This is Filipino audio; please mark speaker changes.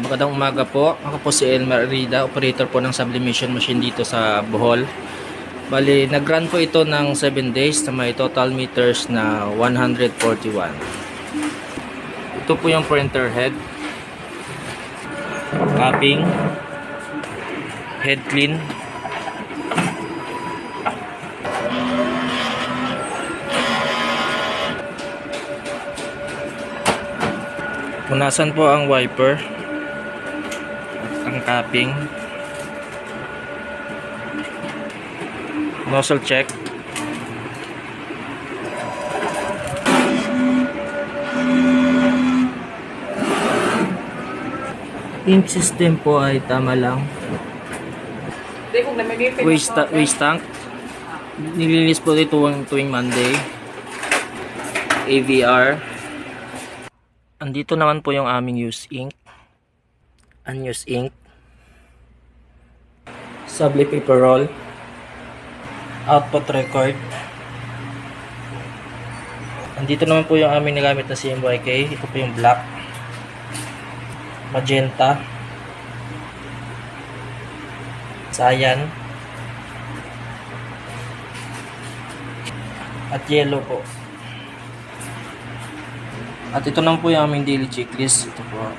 Speaker 1: Magandang umaga po. Ako po si Elmer Arida, operator po ng sublimation machine dito sa Bohol. Bali, nag-run po ito ng 7 days na may total meters na 141. Ito po yung printer head, capping, head clean, punasan po ang wiper at ang capping, nozzle check, ink system po ay tama lang, waste tank nilinis po ito tuwing Monday, AVR. Andito naman po yung aming used ink, unused ink, subli paper roll, output record. Andito naman po yung aming nagamit na CMYK. Ito po yung black, magenta, cyan, at yellow po. At ito naman po yung aming daily checklist. Ito po.